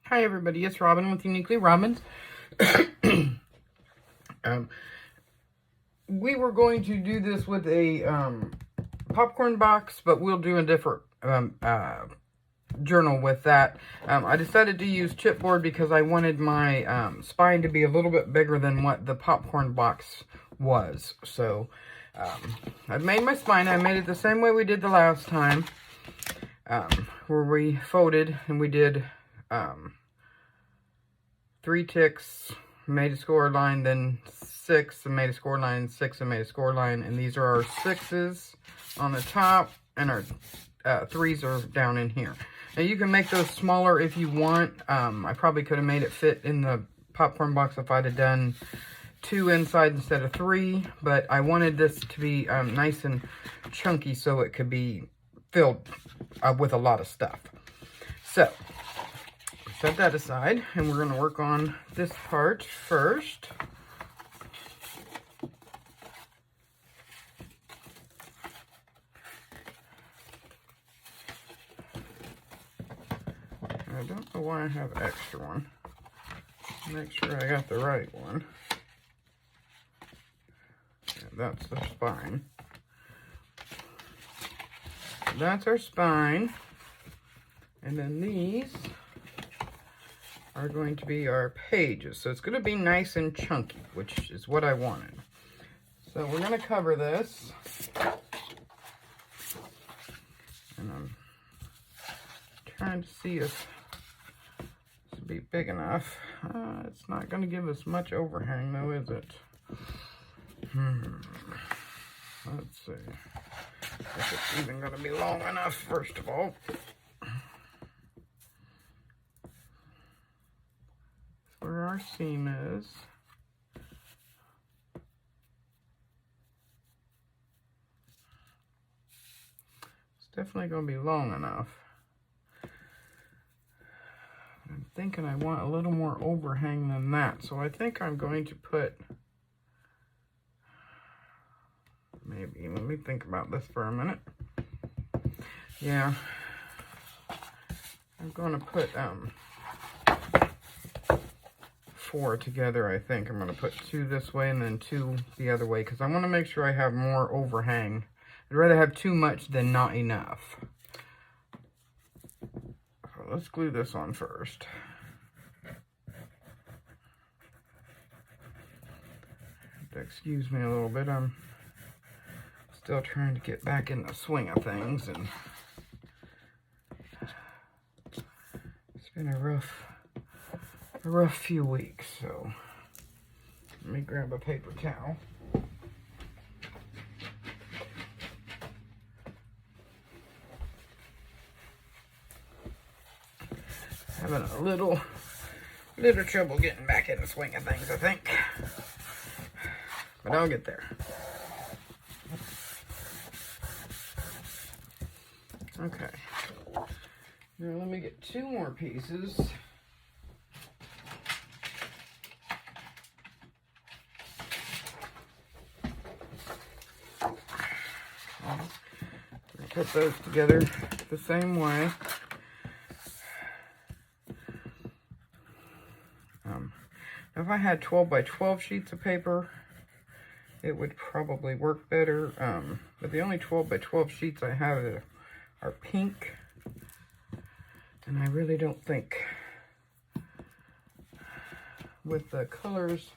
Hi everybody, it's Robin with Uniquely Robins. We were going to do this with a popcorn box, but we'll do a different journal with that. I decided to use chipboard because I wanted my spine to be a little bit bigger than what the popcorn box was. So I've made my spine. I made it the same way we did the last time, where we folded and we did 3 ticks, made a score line, then 6 and made a score line, 6 and made a score line, and these are our 6s on the top, and our 3s are down in here. Now you can make those smaller if you want. I probably could have made it fit in the popcorn box if I'd have done 2 inside instead of 3, but I wanted this to be nice and chunky so it could be filled with a lot of stuff. So set that aside, and we're going to work on this part first. I don't know why I have an extra one. Make sure I got the right one. Yeah, that's the spine. That's our spine. And then these are going to be our pages. So it's going to be nice and chunky, which is what I wanted. So we're going to cover this. And I'm trying to see if this will be big enough. It's not going to give us much overhang though, is it? Let's see if it's even going to be long enough, first of all. Where our seam is. It's definitely going to be long enough. I'm thinking I want a little more overhang than that, so I think I'm going to put, maybe, let me think about this for a minute. Yeah, I'm going to put 4 together. I think I'm going to put 2 this way and then 2 the other way, because I want to make sure I have more overhang. I'd rather have too much than not enough. So let's glue this on first. Excuse me a little bit, I'm still trying to get back in the swing of things, and it's been a rough few weeks. So let me grab a paper towel. Having a little trouble getting back in the swing of things, I think, but I'll get there. Okay, now let me get 2 more pieces. Put those together the same way. If I had 12 by 12 sheets of paper, it would probably work better. But the only 12 by 12 sheets I have are pink, and I really don't think with the colors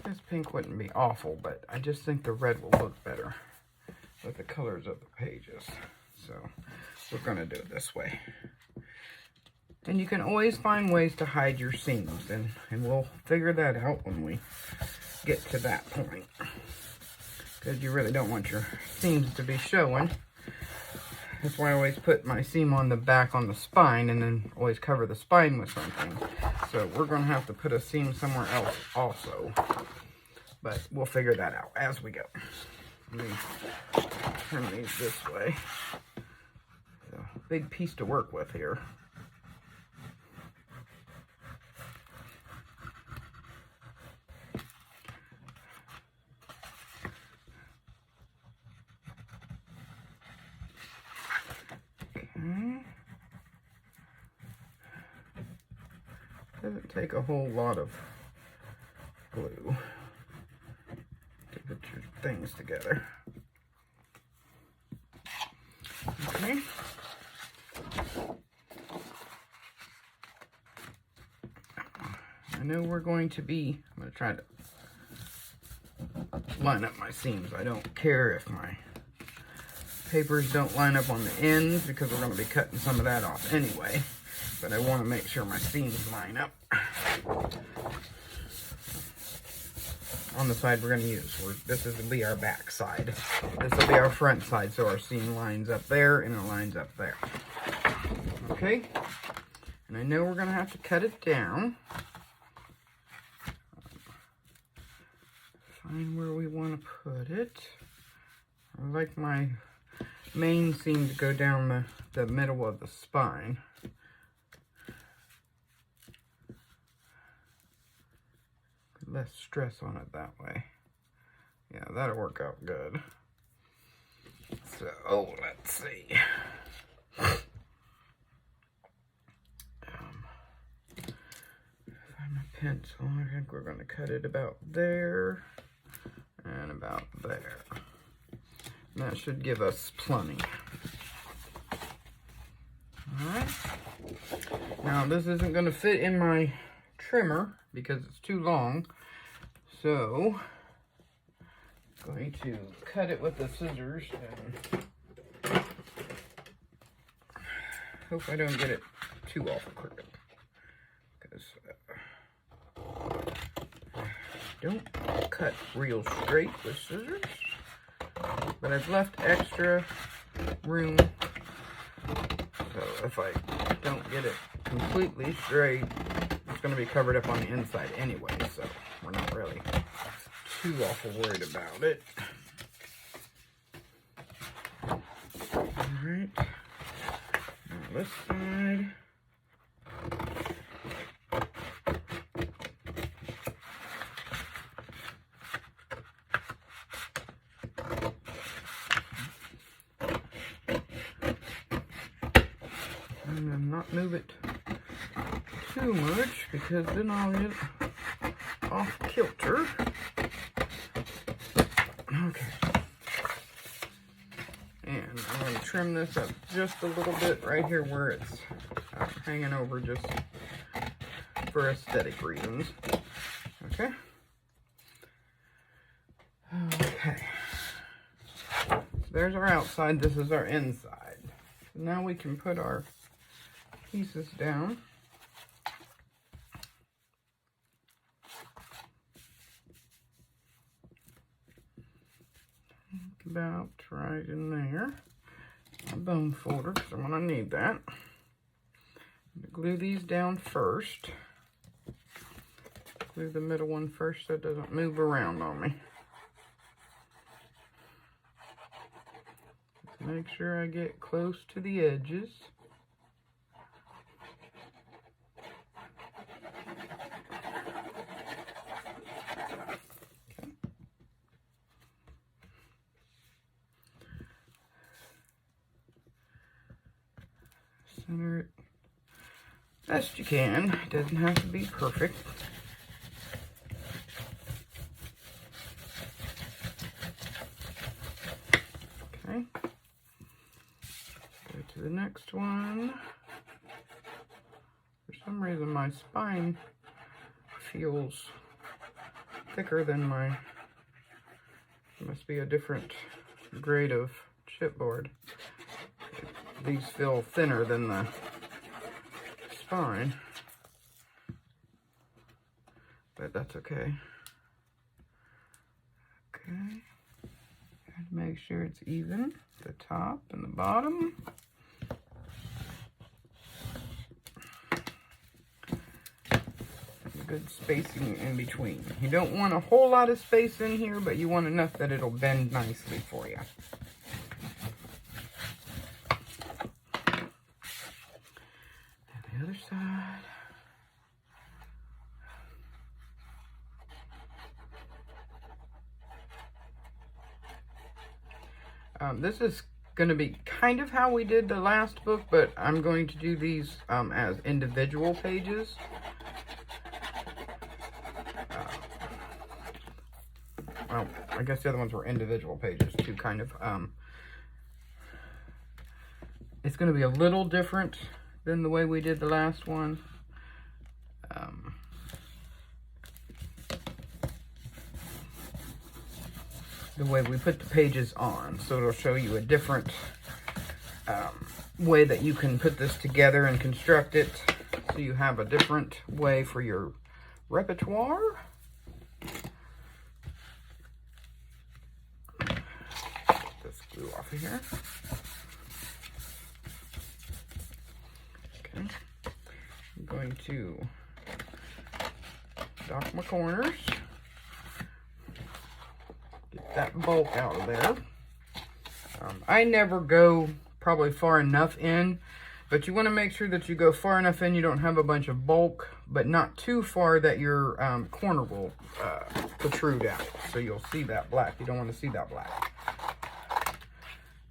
this pink wouldn't be awful, but I just think the red will look better with the colors of the pages. So we're going to do it this way. And you can always find ways to hide your seams, and we'll figure that out when we get to that point, because you really don't want your seams to be showing. That's why I always put my seam on the back on the spine, and then always cover the spine with something. So we're going to have to put a seam somewhere else also, but we'll figure that out as we go. Let me turn these this way. So, big piece to work with here. Doesn't take a whole lot of glue to put your things together. Okay. I know we're going to be, I'm going to try to line up my seams. I don't care if my papers don't line up on the ends because we're going to be cutting some of that off anyway. But I want to make sure my seams line up on the side we're going to use. This will be our back side. This will be our front side, so our seam lines up there and it lines up there. Okay, and I know we're going to have to cut it down. Find where we want to put it. I like my main seam to go down the middle of the spine. Less stress on it that way. Yeah, that'll work out good. So, let's see. Find my pencil. I think we're going to cut it about there and about there. And that should give us plenty. Alright. Now, this isn't going to fit in my trimmer because it's too long. So, I'm going to cut it with the scissors and hope I don't get it too awful crooked. Because don't cut real straight with scissors. But I've left extra room. So if I don't get it completely straight, it's going to be covered up on the inside anyway, so we're not really too awful worried about it. Alright, now this side. And then not move it too much because then I'll get off kilter. Okay. And I'm going to trim this up just a little bit right here where it's hanging over just for aesthetic reasons. Okay. Okay. So there's our outside. This is our inside. So now we can put our pieces down. About right in there. A bone folder, because I'm going to need that. Glue these down first. Glue the middle one first so it doesn't move around on me. Just make sure I get close to the edges. Center it best you can. It doesn't have to be perfect. Okay. Go to the next one. For some reason my spine feels thicker than my, it must be a different grade of chipboard. These feel thinner than the spine, but that's okay. Okay, and make sure it's even, the top and the bottom. Good spacing in between. You don't want a whole lot of space in here, but you want enough that it'll bend nicely for you. Other side. This is going to be kind of how we did the last book, but I'm going to do these as individual pages. I guess the other ones were individual pages too, kind of. It's going to be a little different than the way we did the last one. The way we put the pages on, so it'll show you a different way that you can put this together and construct it, so you have a different way for your repertoire. Get this glue off of here. Okay, I'm going to dock my corners. Get that bulk out of there. I never go probably far enough in, but you want to make sure that you go far enough in you don't have a bunch of bulk, but not too far that your corner will protrude out. So you'll see that black. You don't want to see that black.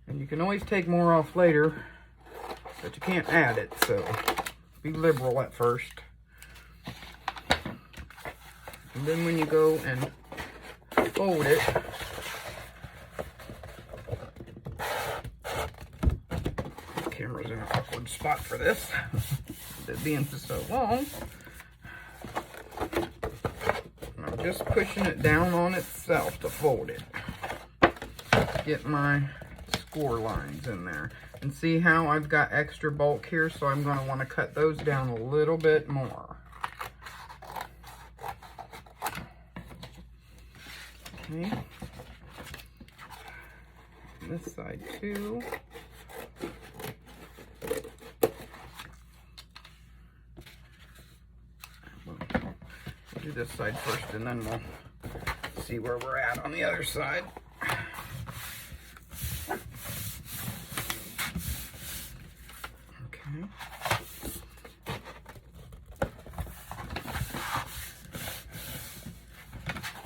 And you can always take more off later, but you can't add it, so be liberal at first. And then when you go and fold it, the camera's in an awkward spot for this, it being for so long. And I'm just pushing it down on itself to fold it. Get my score lines in there. And see how I've got extra bulk here, so I'm going to want to cut those down a little bit more. Okay. This side too. We'll do this side first, and then we'll see where we're at on the other side. Okay.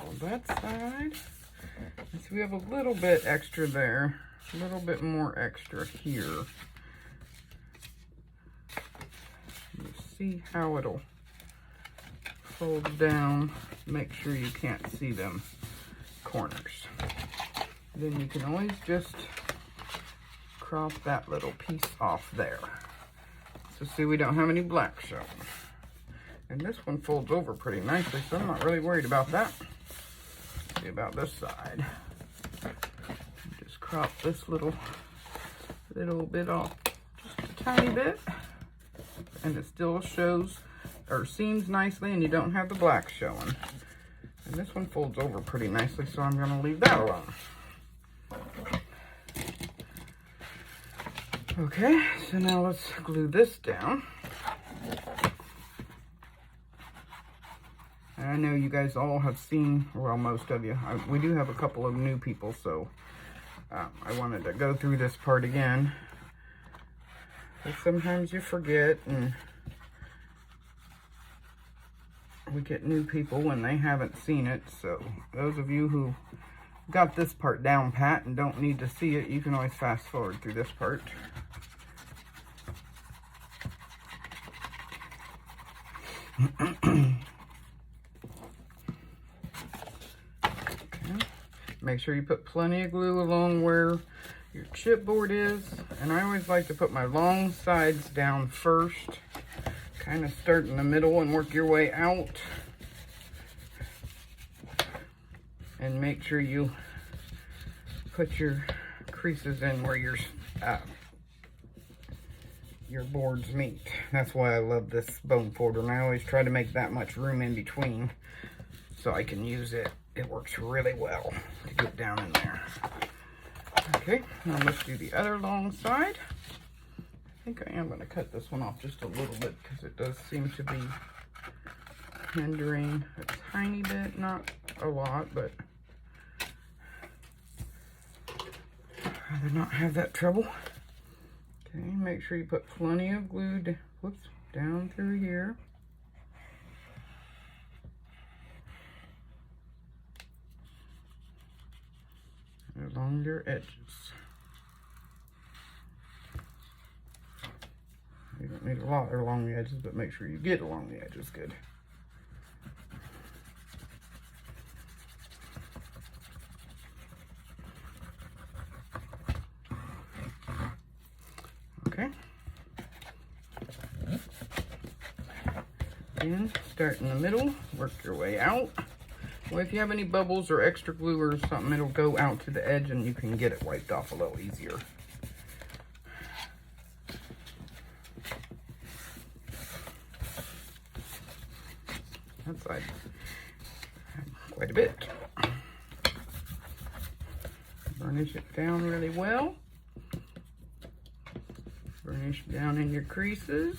On that side. And so we have a little bit extra there, a little bit more extra here. You see how it'll fold down. Make sure you can't see them corners. Then you can always just crop that little piece off there. So see, we don't have any black showing. And this one folds over pretty nicely, so I'm not really worried about that. See about this side. Just crop this little bit off, just a tiny bit. And it still shows, or seams nicely, and you don't have the black showing. And this one folds over pretty nicely, so I'm gonna leave that alone. Okay, so now let's glue this down. And I know you guys all have seen, well, most of you. We do have a couple of new people, so I wanted to go through this part again. But sometimes you forget, and we get new people when they haven't seen it. So those of you who got this part down pat and don't need to see it, you can always fast forward through this part. Okay. Make sure you put plenty of glue along where your chipboard is. And I always like to put my long sides down first. Kind of start in the middle and work your way out. And make sure you put your creases in where your boards meet. That's why I love this bone folder, and I always try to make that much room in between so I can use it. It works really well to get down in there. Okay, now let's do the other long side. I think I am going to cut this one off just a little bit because it does seem to be hindering a tiny bit, not a lot, but I'd rather not have that trouble. Okay, make sure you put plenty of glue down through here. And along your edges. You don't need a lot along the edges, but make sure you get along the edges good. Okay. And start in the middle, work your way out. Well, if you have any bubbles or extra glue or something, it'll go out to the edge and you can get it wiped off a little easier. That side, quite a bit. Burnish it down really well. Burnish down in your creases.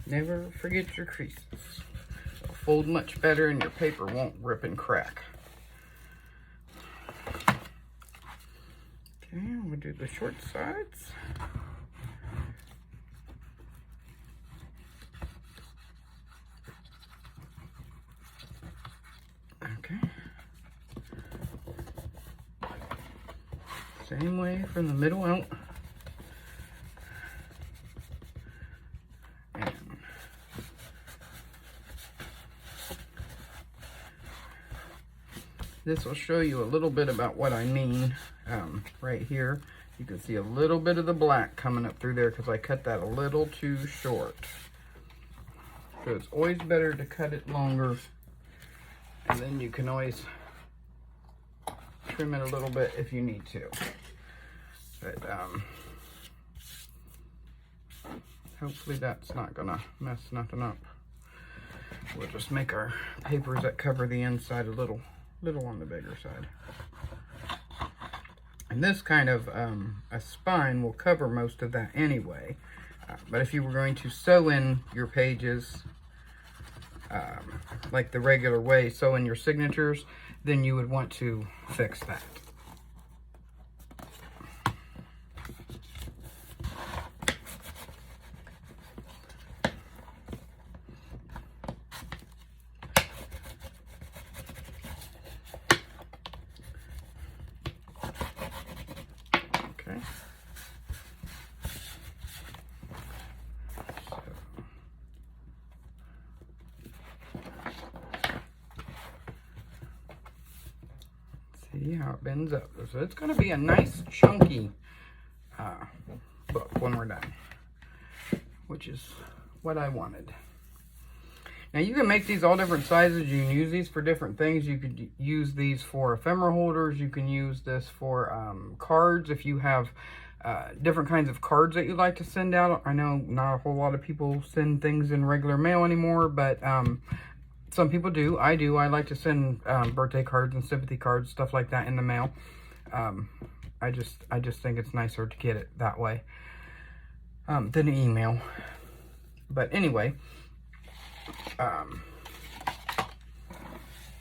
Never forget your creases. They'll fold much better and your paper won't rip and crack. Okay, we'll do the short sides. Okay. Same way from the middle out. And this will show you a little bit about what I mean. Right here, you can see a little bit of the black coming up through there because I cut that a little too short. So it's always better to cut it longer, and then you can always trim it a little bit if you need to. But hopefully that's not gonna mess nothing up. We'll just make our papers that cover the inside a little on the bigger side. And this kind of a spine will cover most of that anyway. But if you were going to sew in your pages like the regular way, sew in your signatures, then you would want to fix that. Okay. See how it bends up. So it's going to be a nice chunky book when we're done, which is what I wanted. Now you can make these all different sizes. You can use these for different things. You could use these for ephemera holders. You can use this for cards if you have different kinds of cards that you like to send out. I know not a whole lot of people send things in regular mail anymore, but some people do. I do. I like to send birthday cards and sympathy cards, stuff like that in the mail. I just think it's nicer to get it that way than email. But anyway,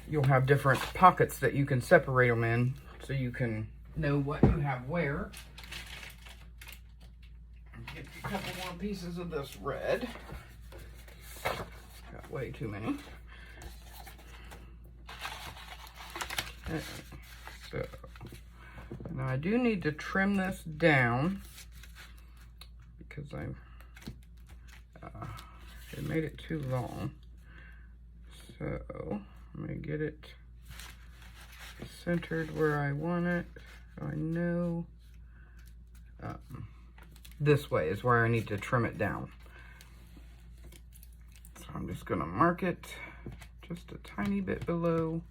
you'll have different pockets that you can separate them in so you can know what you have where. Get a couple more pieces of this red. Got way too many. Okay, so now I do need to trim this down because it made it too long. So I'm going to get it centered where I want it. So I know this way is where I need to trim it down. So I'm just going to mark it just a tiny bit below.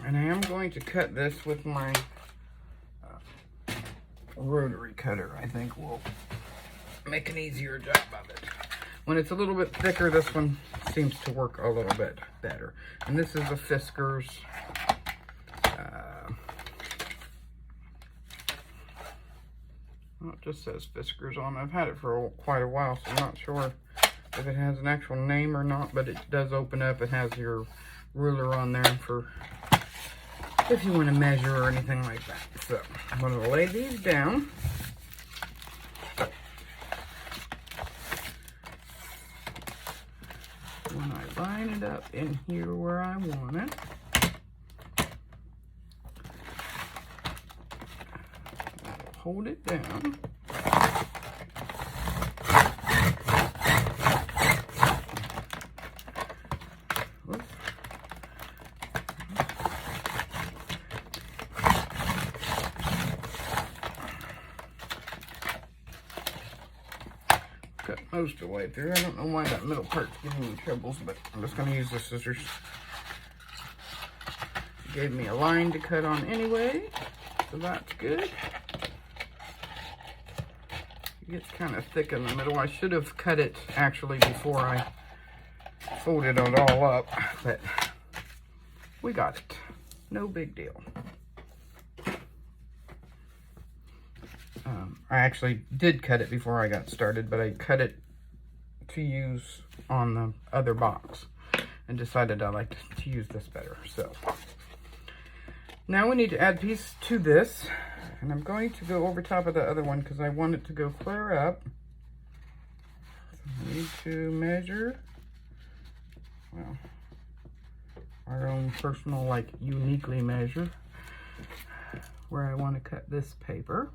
And I am going to cut this with my rotary cutter. I think will make an easier job of it. When it's a little bit thicker, this one seems to work a little bit better. And this is a Fiskars. Well, it just says Fiskars on it. I've had it for quite a while, so I'm not sure if it has an actual name or not, but it does open up. It has your ruler on there for if you want to measure or anything like that. So I'm going to lay these down. When I line it up in here where I want it, I'll hold it down. most of the way through. I don't know why that middle part's giving me troubles, but I'm just going to use the scissors. She gave me a line to cut on anyway, so that's good. It gets kind of thick in the middle. I should have cut it actually before I folded it all up, but we got it. No big deal. I actually did cut it before I got started, but I cut it to use on the other box and decided I liked to use this better. So now we need to add piece to this, and I'm going to go over top of the other one because I want it to go clear up. So I need to measure, well, our own personal, like, uniquely measure where I want to cut this paper.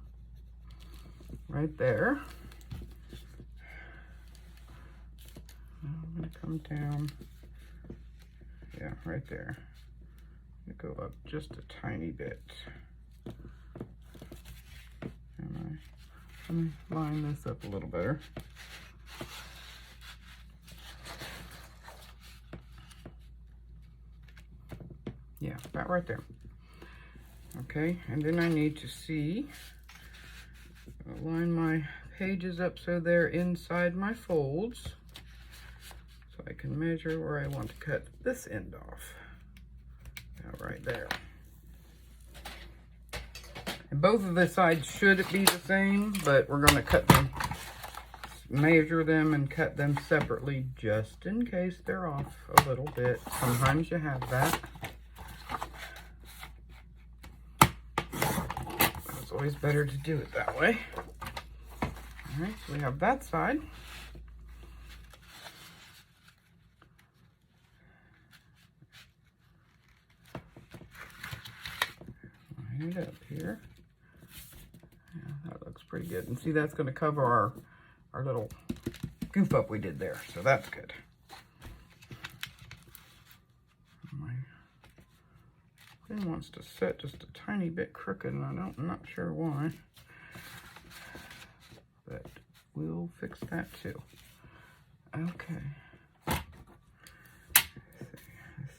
Right there. I'm going to come down, yeah, right there. I'm going to go up just a tiny bit. And let me line this up a little better. Yeah, about right there. Okay, and then I need to see, line my pages up so they're inside my folds, so I can measure where I want to cut this end off. About right there. And both of the sides should be the same, but we're going to cut them, measure them and cut them separately just in case they're off a little bit. Sometimes you have that. It's always better to do it that way. All right, so we have that side. Line it up here. Yeah, that looks pretty good. And see, that's going to cover our little goof up we did there, so that's good. My thing wants to set just a tiny bit crooked, and I'm not sure why. But we'll fix that too. Okay. Let's see.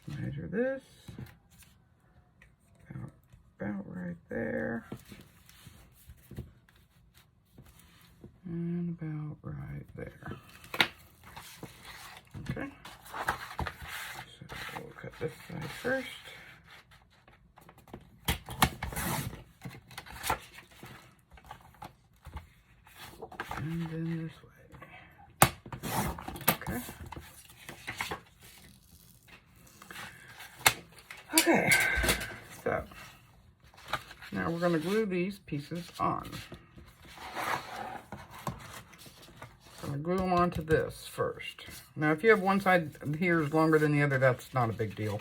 Let's measure this. About right there. And about right there. Okay. So we'll cut this side first. And then this way. Okay. Okay. So now we're going to glue these pieces on. I'm going to glue them onto this first. Now, if you have one side here is longer than the other, that's not a big deal.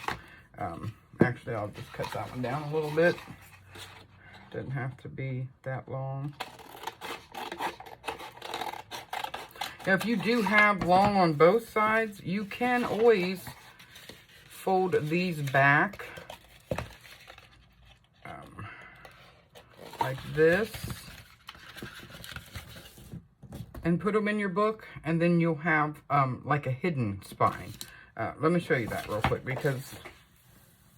Actually, I'll just cut that one down a little bit. Doesn't have to be that long. Now, if you do have long on both sides, you can always fold these back like this and put them in your book, and then you'll have like a hidden spine. Let me show you that real quick because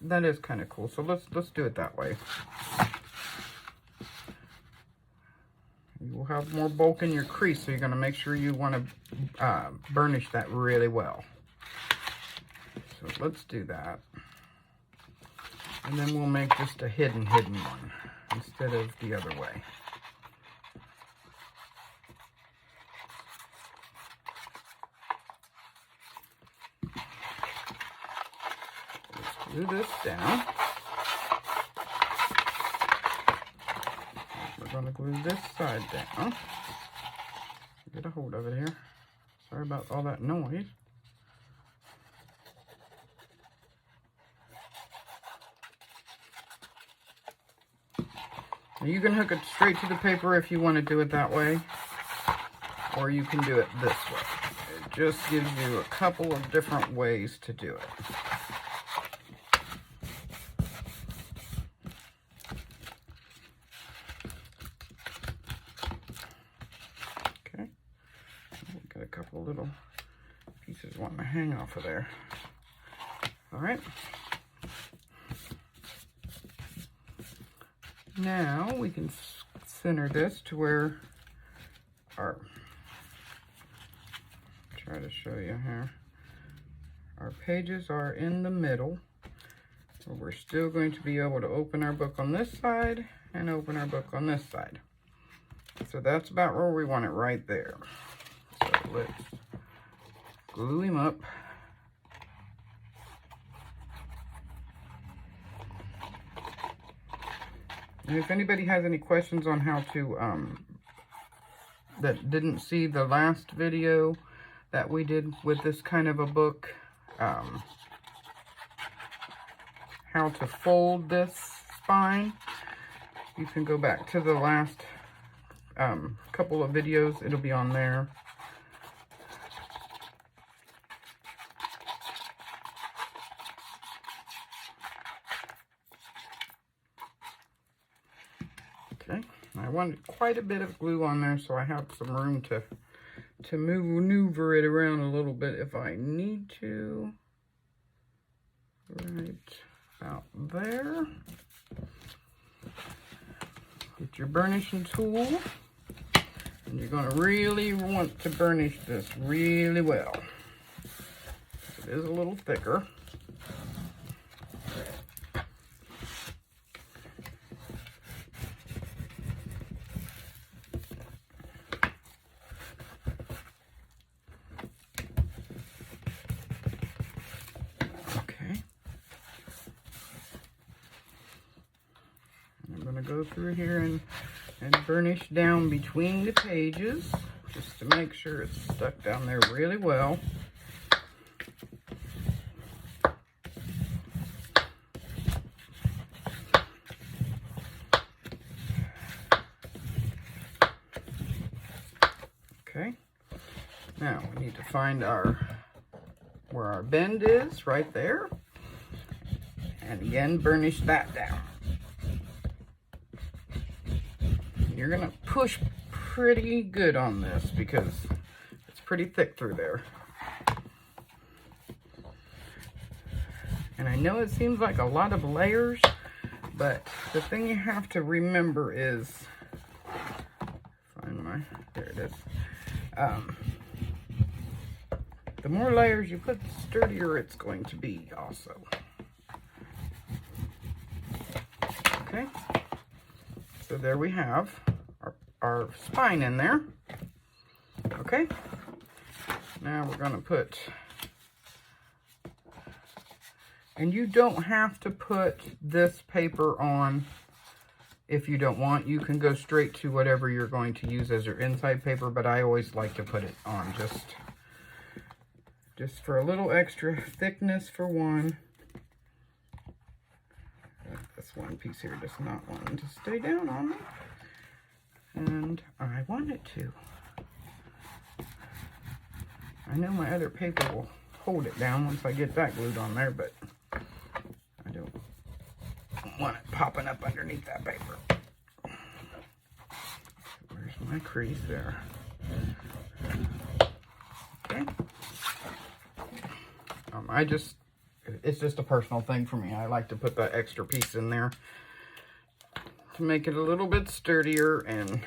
that is kind of cool. So let's do it that way. You will have more bulk in your crease, so you're going to make sure you want to burnish that really well. So let's do that. And then we'll make just a hidden one instead of the other way. Let's glue this down. We're going to glue this side down. Get a hold of it here. Sorry about all that noise. Now you can hook it straight to the paper if you want to do it that way, or you can do it this way. It just gives you a couple of different ways to do it. little pieces wanting to hang off of there. All right. Now we can center this to where our, try to show you here, our pages are in the middle. So we're still going to be able to open our book on this side and open our book on this side. So that's about where we want it, right there. So let's glue him up. And if anybody has any questions on how to, that didn't see the last video that we did with this kind of a book, how to fold this spine, you can go back to the last couple of videos. It'll be on there. Okay, I wanted quite a bit of glue on there, so I have some room to maneuver it around a little bit if I need to. Right about there. Get your burnishing tool, and you're going to really want to burnish this really well. It is a little thicker. Go through here and burnish down between the pages just to make sure it's stuck down there really well. Okay, now we need to find where our bend is, right there, and again burnish that down. You're gonna push pretty good on this because it's pretty thick through there. And I know it seems like a lot of layers, but the thing you have to remember is, there it is. The more layers you put, the sturdier it's going to be also. Okay. So there we have our spine in there. Okay. Now we're going to put, and you don't have to put this paper on if you don't want. You can go straight to whatever you're going to use as your inside paper, but I always like to put it on just for a little extra thickness for one. This one piece here does not want to stay down on me, and I want it to. I know my other paper will hold it down once I get that glued on there, but I don't want it popping up underneath that paper. Where's my crease there? Okay. It's just a personal thing for me. I like to put that extra piece in there to make it a little bit sturdier, and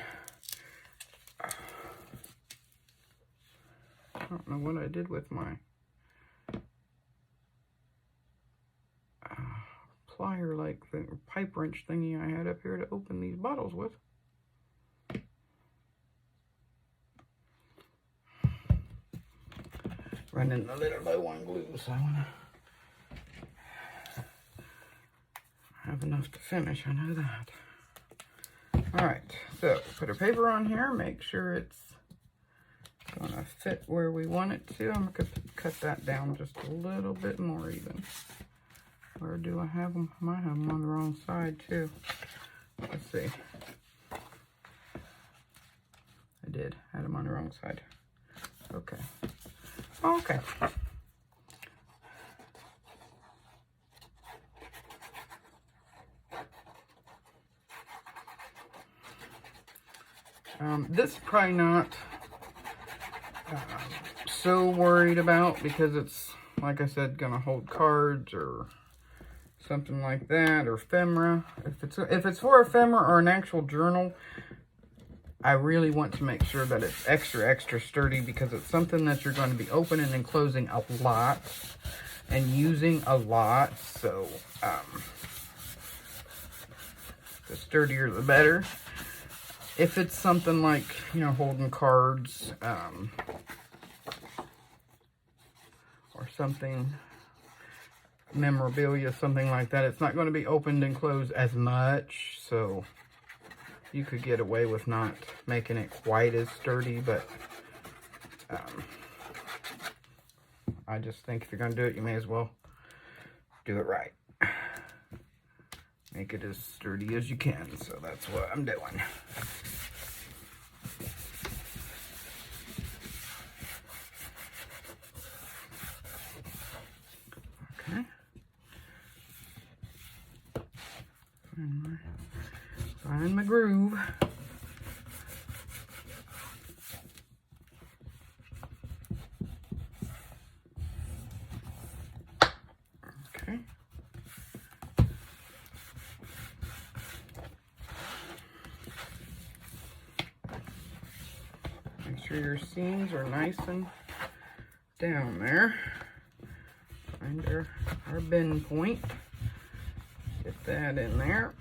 I don't know what I did with my plier-like thing, pipe wrench thingy I had up here to open these bottles with. Running a little low on glue, so I want to have enough to finish, I know that. Alright, so put a paper on here, make sure it's going to fit where we want it to. I'm going to cut that down just a little bit more even. Where do I have them? I might have them on the wrong side too. Let's see. I did. Had them on the wrong side. Okay. Okay. This is probably not so worried about, because it's, like I said, gonna hold cards or something like that, or ephemera. If it's for ephemera or an actual journal, I really want to make sure that it's extra sturdy, because it's something that you're going to be opening and closing a lot and using a lot. So the sturdier the better. If it's something like, you know, holding cards or something, memorabilia, something like that, it's not going to be opened and closed as much. So you could get away with not making it quite as sturdy, but I just think if you're going to do it, you may as well do it right. Make it as sturdy as you can. So that's what I'm doing. Okay. Find my groove. Okay. Make sure your seams are nice and down there. Find our bend point. Get that in there.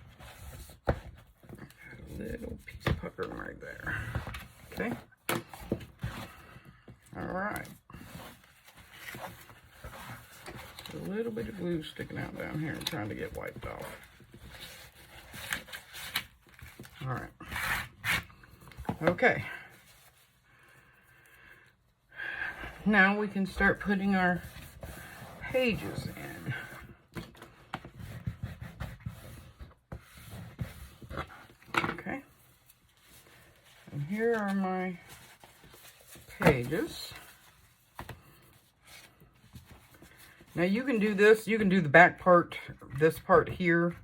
A little piece of puckering right there. Okay. All right. A little bit of glue sticking out down here and trying to get wiped off. All right. Okay. Now we can start putting our pages in. Okay. And here are my pages. Now you can do this, you can do the back part, this part here,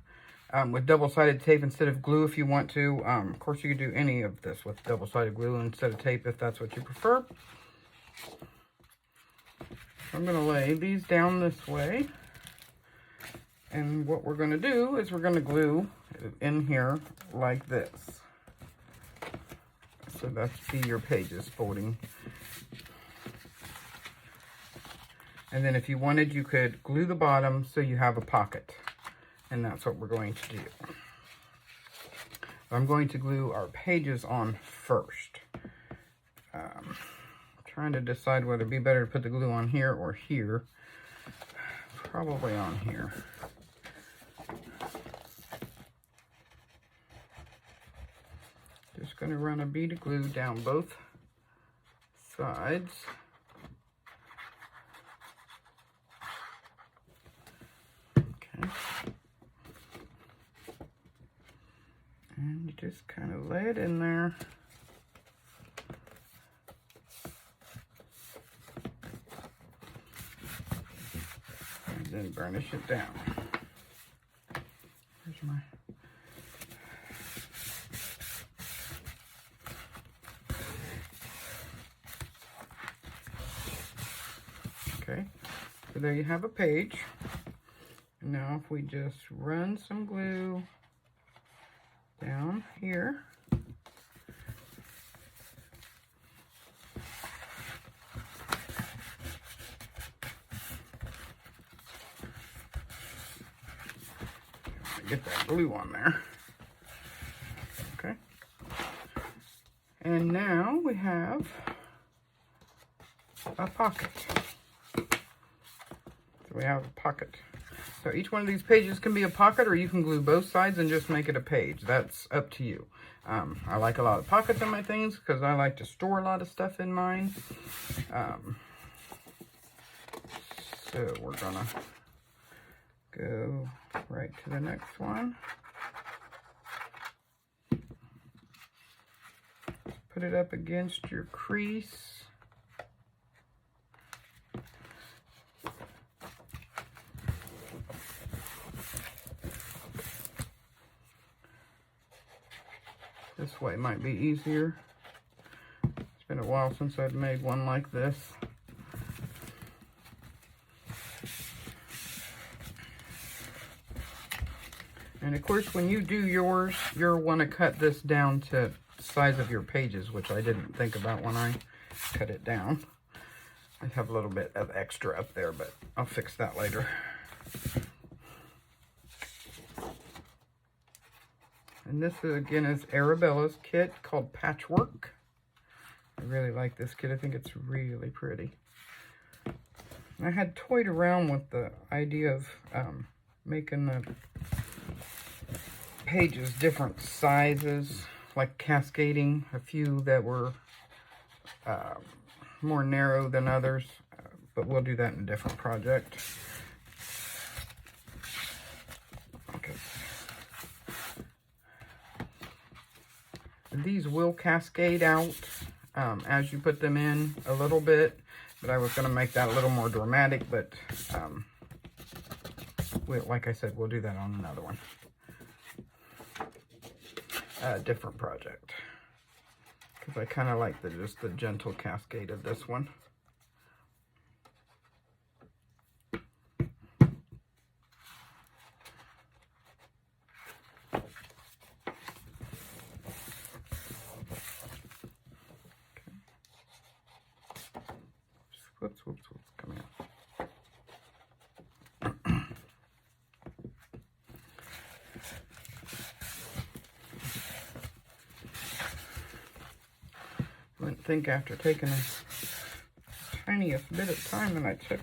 with double-sided tape instead of glue if you want to. Of course, you could do any of this with double-sided glue instead of tape if that's what you prefer. I'm going to lay these down this way. And what we're going to do is we're going to glue in here like this. So that's be your pages folding. And then if you wanted, you could glue the bottom so you have a pocket. And that's what we're going to do. I'm going to glue our pages on first. Trying to decide whether it'd be better to put the glue on here or here. Probably on here. Just going to run a bead of glue down both sides. Okay. And you just kind of lay it in there. And then burnish it down. Where's my... Okay, so there you have a page. Now if we just run some glue down here. Get that glue on there. Okay. And now we have a pocket. So we have a pocket. So each one of these pages can be a pocket, or you can glue both sides and just make it a page. That's up to you. I like a lot of pockets in my things because I like to store a lot of stuff in mine. So we're gonna go right to the next one. Put it up against your crease. This way might be easier, been a while since I've made one like this. And of course, when you do yours, you'll want to cut this down to the size of your pages, which I didn't think about when I cut it down. I have a little bit of extra up there, but I'll fix that later. And this again is Arabella's kit called Patchwork. I really like this kit. I think it's really pretty. I had toyed around with the idea of making the pages different sizes, like cascading a few that were more narrow than others, but we'll do that in a different project. Okay. These will cascade out as you put them in a little bit, but I was going to make that a little more dramatic, but like I said, we'll do that on another one. Different project, because I kind of like just the gentle cascade of this one. Whoops, coming out. I wouldn't think after taking the tiniest bit of time that I took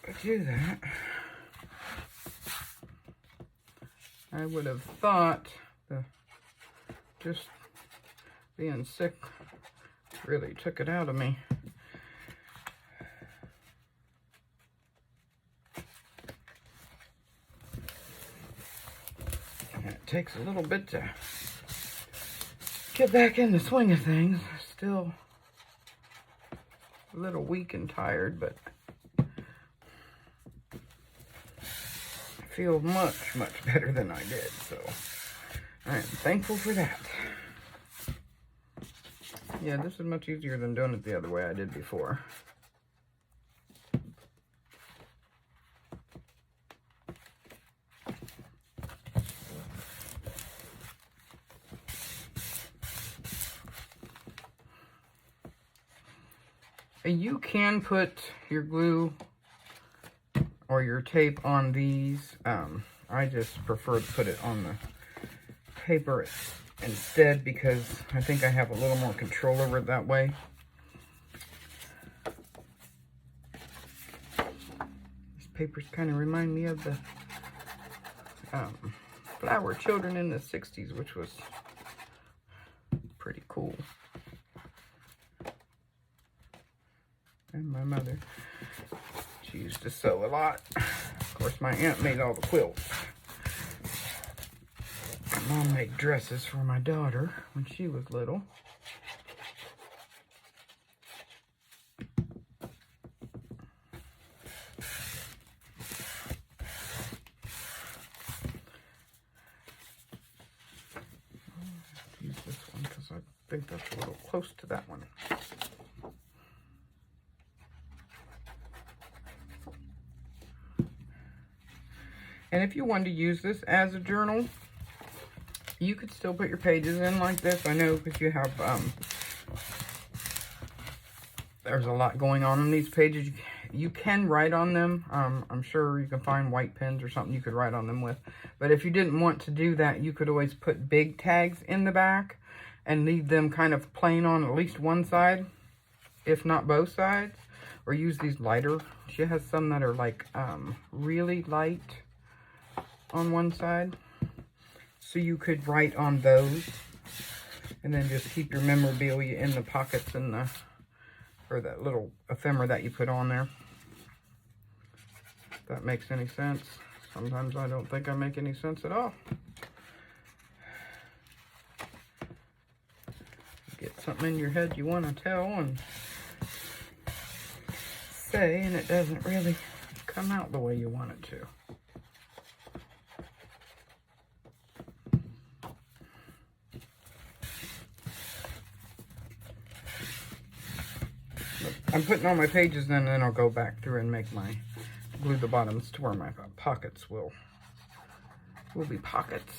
to do that, I would have thought just being sick really took it out of me. And it takes a little bit to get back in the swing of things. Still a little weak and tired, but I feel much better than I did, so I am thankful for that. Yeah, this is much easier than doing it the other way I did before. You can put your glue or your tape on these. I just prefer to put it on the paper instead because I think I have a little more control over it that way. These papers kind of remind me of the flower children in the 60s, which was pretty cool. And my mother, she used to sew a lot. Of course, my aunt made all the quilts. My mom made dresses for my daughter when she was little. Use this one because I think that's a little close to that one. And if you wanted to use this as a journal, you could still put your pages in like this. I know because you have, there's a lot going on in these pages. You can write on them. I'm sure you can find white pens or something you could write on them with. But if you didn't want to do that, you could always put big tags in the back and leave them kind of plain on at least one side, if not both sides. Or use these lighter. She has some that are like really light on one side, so you could write on those and then just keep your memorabilia in the pockets and or that little ephemera that you put on there. If that makes any sense. Sometimes I don't think I make any sense at all. Get something in your head you want to tell and say, and it doesn't really come out the way you want it to. I'm putting all my pages in, and then I'll go back through and make my, glue the bottoms to where my pockets will be pockets.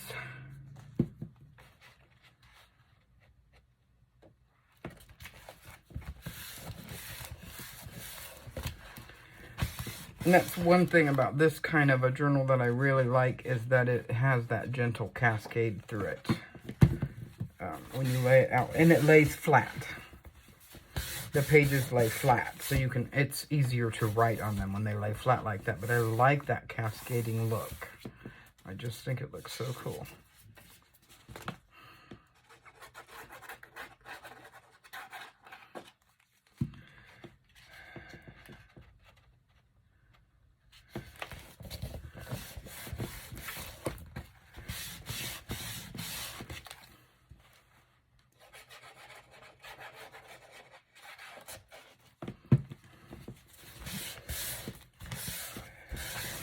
And that's one thing about this kind of a journal that I really like, is that it has that gentle cascade through it when you lay it out. And it lays flat. The pages lay flat, so you can, it's easier to write on them when they lay flat like that. But I like that cascading look. I just think it looks so cool.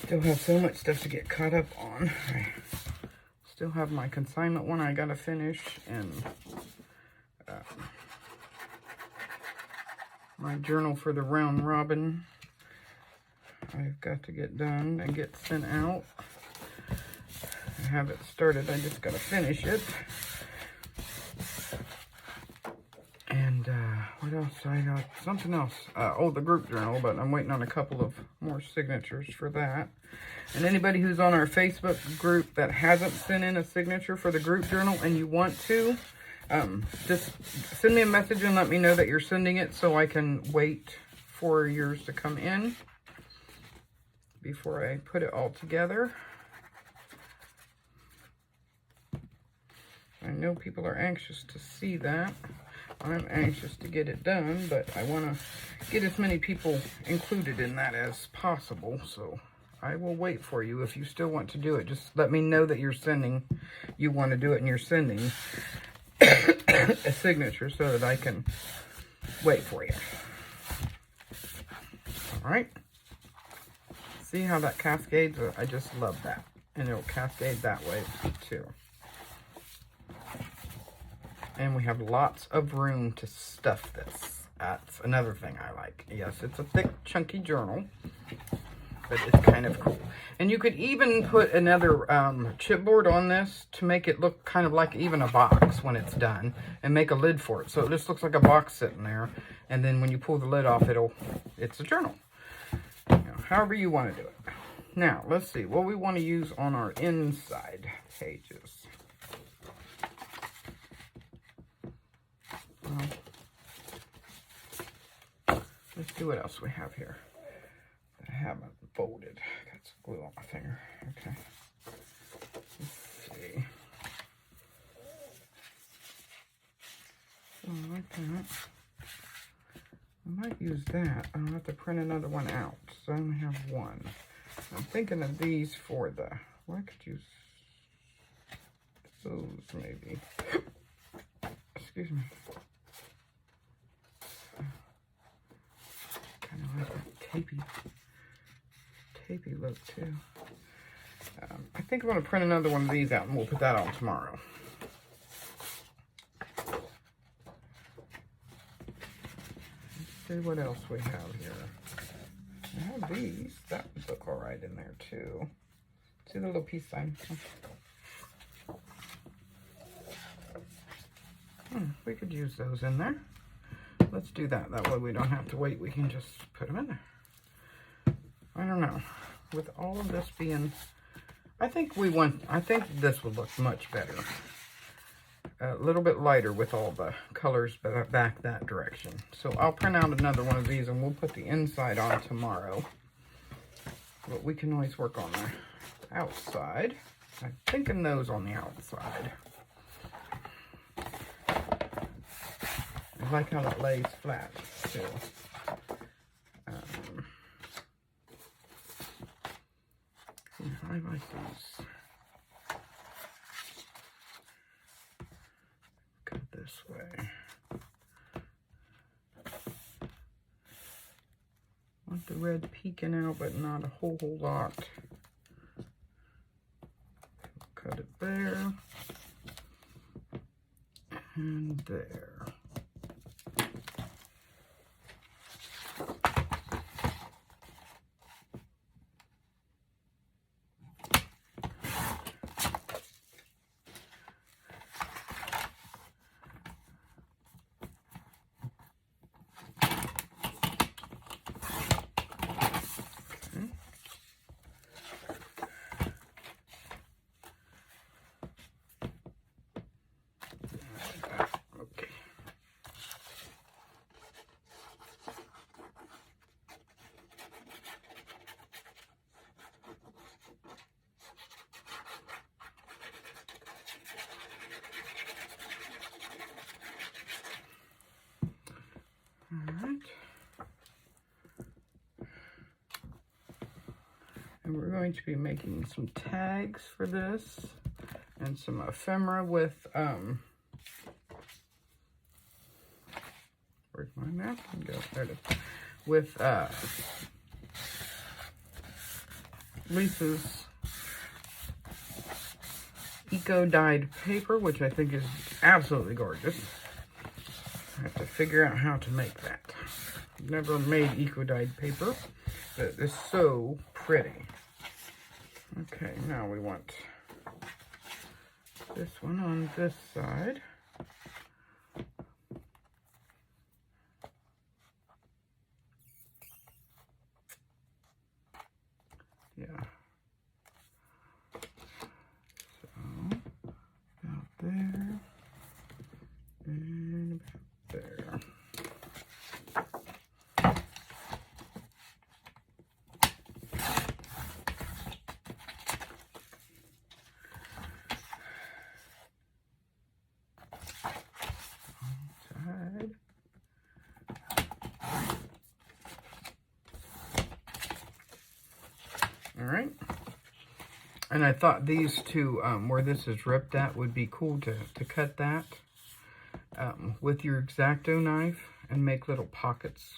Still have so much stuff to get caught up on. I still have my consignment one I gotta finish, and my journal for the round robin I've got to get done and get sent out. I have it started, I just gotta finish it. And what else? I got something else. Oh, the group journal, but I'm waiting on a couple of more signatures for that. And anybody who's on our Facebook group that hasn't sent in a signature for the group journal and you want to, just send me a message and let me know that you're sending it, so I can wait for yours to come in before I put it all together. I know people are anxious to see that. I'm anxious to get it done, but I want to get as many people included in that as possible. So I will wait for you. If you still want to do it, just let me know that you're sending, you want to do it and you're sending a signature, so that I can wait for you. All right. See how that cascades? I just love that. And it'll cascade that way too. And we have lots of room to stuff this. That's another thing I like. Yes, it's a thick, chunky journal, but it's kind of cool. And you could even put another chipboard on this to make it look kind of like even a box when it's done, and make a lid for it. So it just looks like a box sitting there. And then when you pull the lid off, it's a journal. You know, however you want to do it. Now, let's see what we want to use on our inside pages. Let's see what else we have here. I haven't folded. Got some glue on my finger. Okay. Let's see. So like that. I might use that. I'll have to print another one out. So I only have one. I'm thinking of these for the, where could use those maybe. Excuse me. Kind of like that tapey look too. I think I'm going to print another one of these out, and we'll put that on tomorrow. Let's see what else we have here. I have these. That would look all right in there too. See the little peace sign? We could use those in there. Let's do that. That way we don't have to wait. We can just put them in there. I don't know. With all of this being, I think this would look much better. A little bit lighter with all the colors back that direction. So I'll print out another one of these, and we'll put the inside on tomorrow. But we can always work on the outside. I'm thinking those on the outside. I like how that lays flat too. I like these. Go this way. Want the red peeking out, but not a whole lot. Cut it there and there. Okay. And we're going to be making some tags for this and some ephemera with, where'd my napkin go? There it is. With Lisa's eco-dyed paper, which I think is absolutely gorgeous. I have to figure out how to make that. I've never made eco-dyed paper, but it's so pretty. Okay, now we want this one on this side. Yeah. So, about there, and about there. All right, and I thought these two, where this is ripped at, would be cool to cut that with your X-Acto knife and make little pockets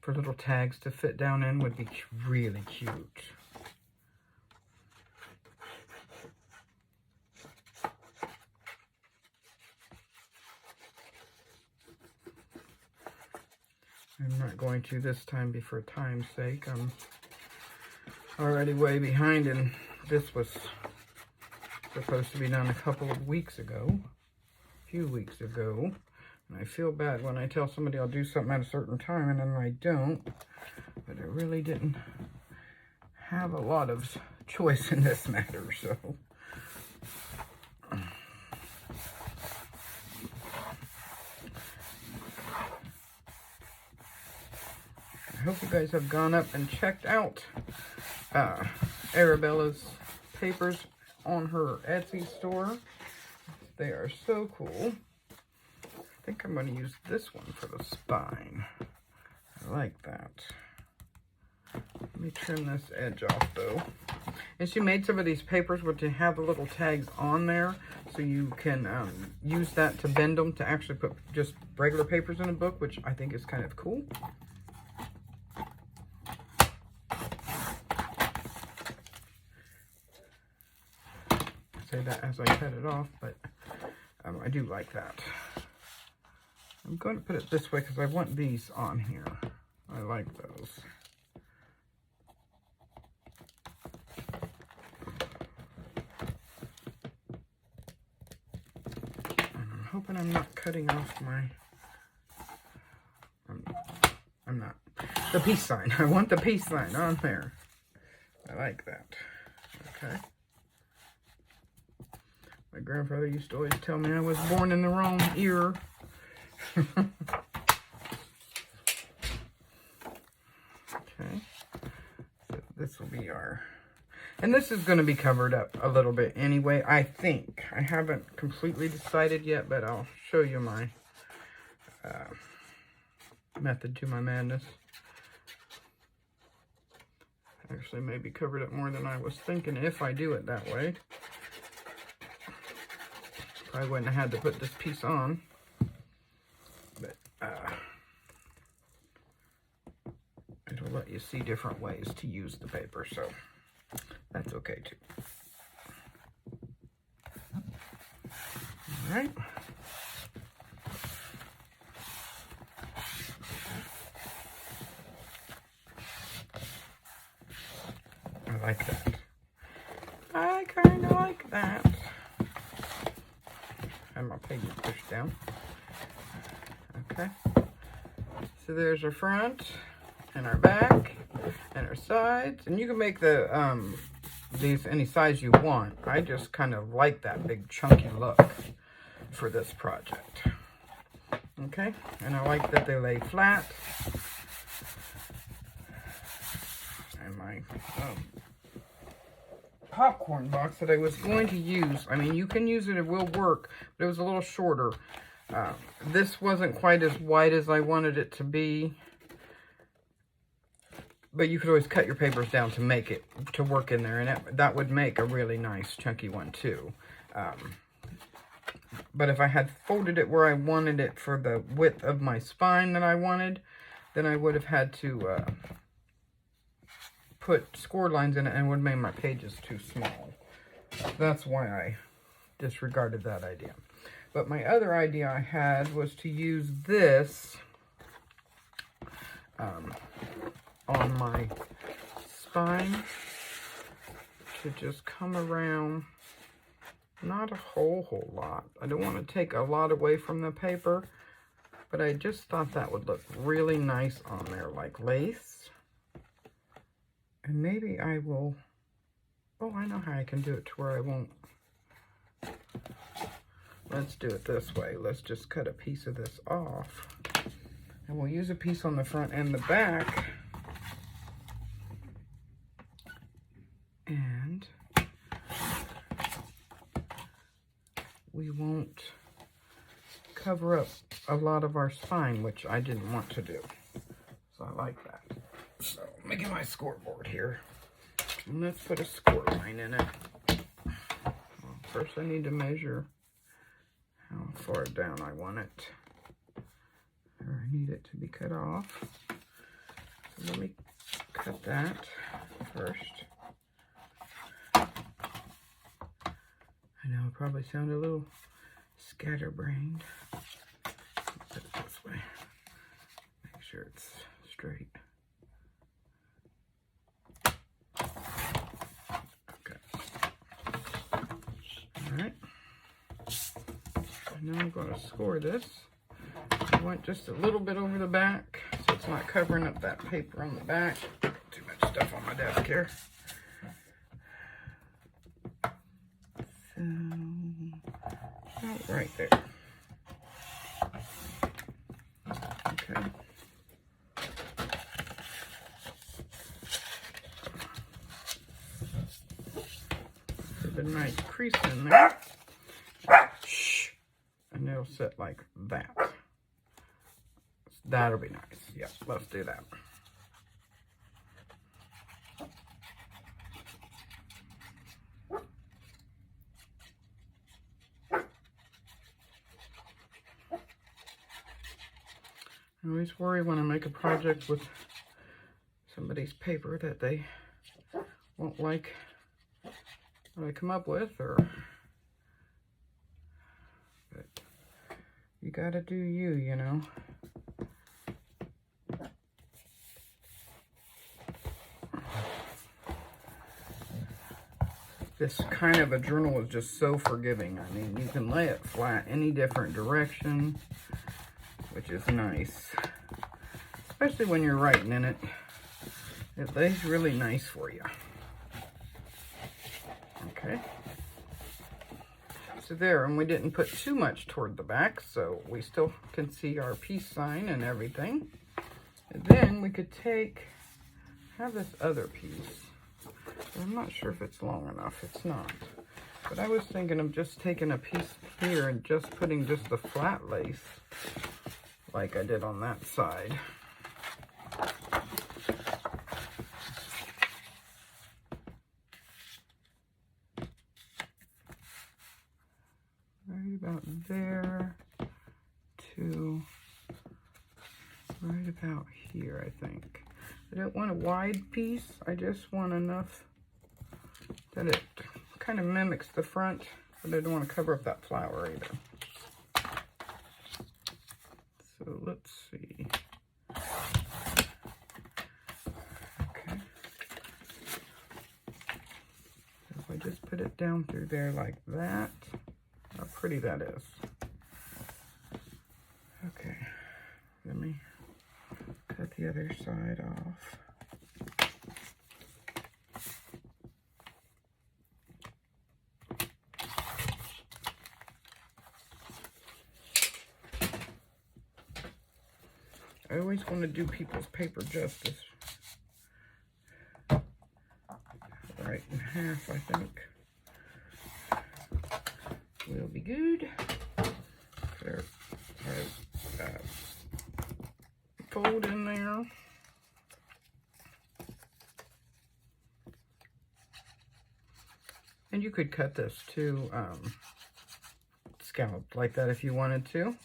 for little tags to fit down in. Would be really cute. I'm not going to this time for time's sake. I'm already way behind, and this was supposed to be done a couple of weeks ago, a few weeks ago, and I feel bad when I tell somebody I'll do something at a certain time and then I don't, but I really didn't have a lot of choice in this matter, so. I hope you guys have gone up and checked out Arabella's papers on her Etsy store. They are so cool. I think I'm going to use this one for the spine. I like that. Let me trim this edge off though. And she made some of these papers where they have the little tags on there, so you can use that to bend them to actually put just regular papers in a book, which I think is kind of cool. Say that as I cut it off, but I do like that. I'm going to put it this way because I want these on here. I like those. I'm hoping I'm not cutting off my... I'm not. The peace sign. I want the peace sign on there. I like that. Okay. My grandfather used to always tell me I was born in the wrong ear. Okay. So this will be our... And this is going to be covered up a little bit anyway, I think. I haven't completely decided yet, but I'll show you my method to my madness. Actually, maybe covered up more than I was thinking if I do it that way. I wouldn't have had to put this piece on, but it'll let you see different ways to use the paper, so that's okay too. All right. I like that. I kind of like that. And my pages pushed down. Okay. So there's our front and our back and our sides. And you can make the these any size you want. I just kind of like that big chunky look. for this project. Okay, and I like that they lay flat. And my popcorn box that I was going to use, I mean, you can use it, it will work, but it was a little shorter. This wasn't quite as wide as I wanted it to be, but you could always cut your papers down to make it, to work in there, and that would make a really nice chunky one too. But if I had folded it where I wanted it for the width of my spine that I wanted, then I would have had to put score lines in it and would have made my pages too small. That's why I disregarded that idea. But my other idea I had was to use this on my spine to just come around, not a whole lot. I don't want to take a lot away from the paper, but I just thought that would look really nice on there, like lace. And maybe I will, oh, I know how I can do it to where I won't. Let's do it this way. Let's just cut a piece of this off. And we'll use a piece on the front and the back. And we won't cover up a lot of our spine, which I didn't want to do. So I like that. So let me get my scoreboard here. And let's put a score line in it. Well, first I need to measure how far down I want it. Or I need it to be cut off. So let me cut that first. I know it probably sounded a little scatterbrained. Put it this way. Make sure it's straight. Okay. Alright. Now I'm going to score this. I want just a little bit over the back so it's not covering up that paper on the back. Too much stuff on my desk here. So, about right there. Okay. Put a nice crease in there. And it'll sit like that. That'll be nice. Yep, let's do that. I always worry when I make a project with somebody's paper that they won't like what I come up with, or but you gotta do you, you know. This kind of a journal is just so forgiving. I mean, you can lay it flat any different direction, which is nice. Especially when you're writing in it. It lays really nice for you. Okay. So there, and we didn't put too much toward the back, so we still can see our peace sign and everything. And then we could have this other piece. I'm not sure if it's long enough. It's not. But I was thinking of just taking a piece here and just putting just the flat lace like I did on that side. Right about there to right about here, I think. I don't want a wide piece. I just want enough that it kind of mimics the front, but I don't want to cover up that flower either. So let's see. Okay. So if I just put it down through there like that, how pretty that is. Okay. Let me cut the other side off. I always want to do people's paper justice. Right in half, I think. Will be good. There, fold in there. And you could cut this to scalloped like that if you wanted to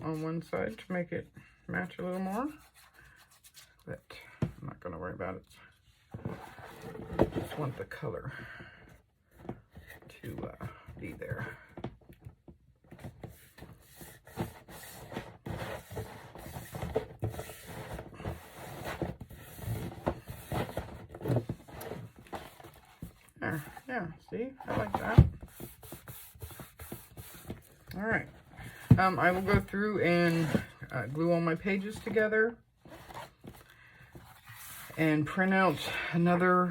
on one side to make it match a little more. But I'm not going to worry about it. I just want the color to be there. There, yeah, see, I like that. All right, I will go through and glue all my pages together and print out another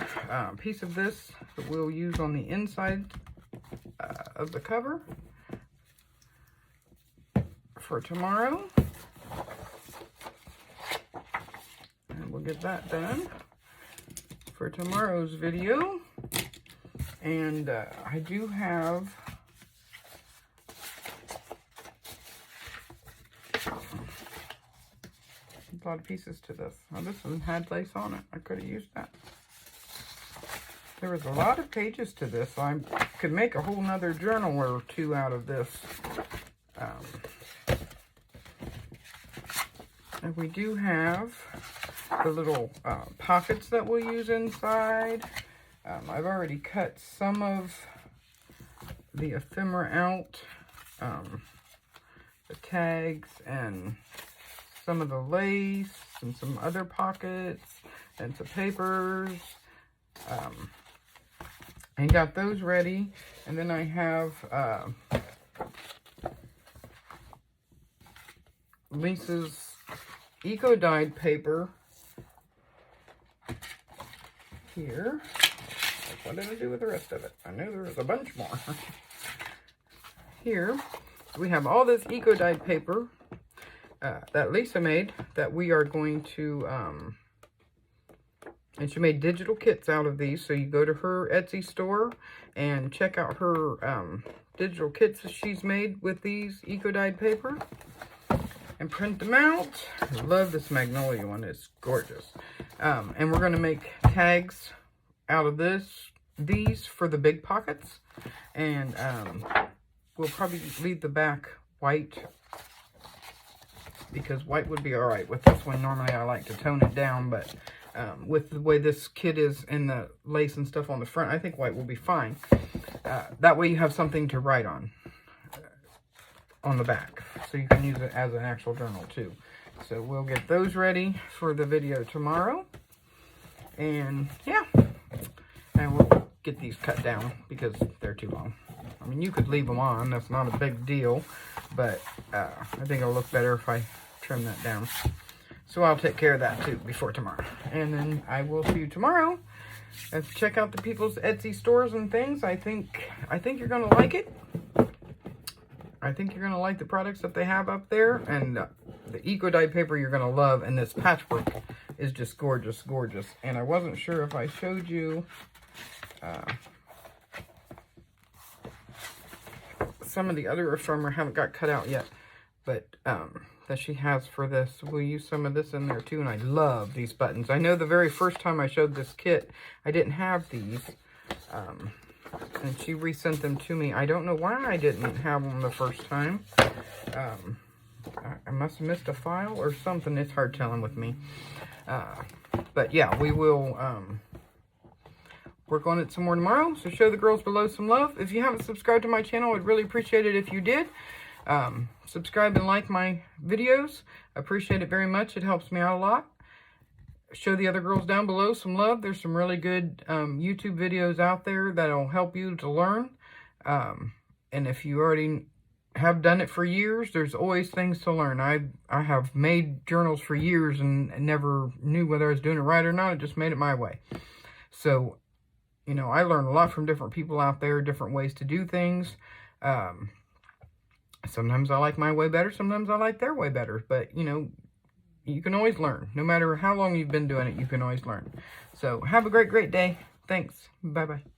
piece of this that we'll use on the inside of the cover for tomorrow. And we'll get that done for tomorrow's video. And I do have a lot of pieces to this. Oh, this one had lace on it. I could have used that. There was a lot of pages to this. So I could make a whole nother journal or two out of this. And we do have the little pockets that we'll use inside. I've already cut some of the ephemera out, the tags and some of the lace and some other pockets and some papers, and got those ready. And then I have Lisa's eco-dyed paper here. What did I do with the rest of it? I know there was a bunch more. Here, we have all this eco-dyed paper that Lisa made that we are going to, and she made digital kits out of these. So you go to her Etsy store and check out her digital kits that she's made with these eco-dyed paper and print them out. I love this magnolia one. It's gorgeous. And we're going to make tags out of these for the big pockets, and we'll probably leave the back white because white would be all right with this one. Normally I like to tone it down, but with the way this kit is and the lace and stuff on the front, I think white will be fine. That way you have something to write on the back, so you can use it as an actual journal too. So we'll get those ready for the video tomorrow, and yeah, and we'll get these cut down because they're too long. I mean, you could leave them on, that's not a big deal, but I think it'll look better if I trim that down. So I'll take care of that too before tomorrow. And then I will see you tomorrow. Let's check out the people's Etsy stores and things. I think you're gonna like it. I think you're gonna like the products that they have up there, and the eco-dyed paper you're gonna love, and this patchwork is just gorgeous, gorgeous. And I wasn't sure if I showed you some of the other ephemera haven't got cut out yet, but that she has for this. We'll use some of this in there too, and I love these buttons. I know the very first time I showed this kit, I didn't have these, and she resent them to me. I don't know why I didn't have them the first time. I must have missed a file or something. It's hard telling with me. But yeah, we will work on it some more tomorrow. So show the girls below some love. If you haven't subscribed to my channel, I'd really appreciate it if you did. Subscribe and like my videos. I appreciate it very much. It helps me out a lot. Show the other girls down below some love. There's some really good YouTube videos out there that'll help you to learn. And if you already have done it for years, there's always things to learn. I have made journals for years and never knew whether I was doing it right or not. I just made it my way. So, you know, I learn a lot from different people out there, different ways to do things. Sometimes I like my way better. Sometimes I like their way better. But, you know, you can always learn. No matter how long you've been doing it, you can always learn. So have a great day. Thanks. Bye-bye.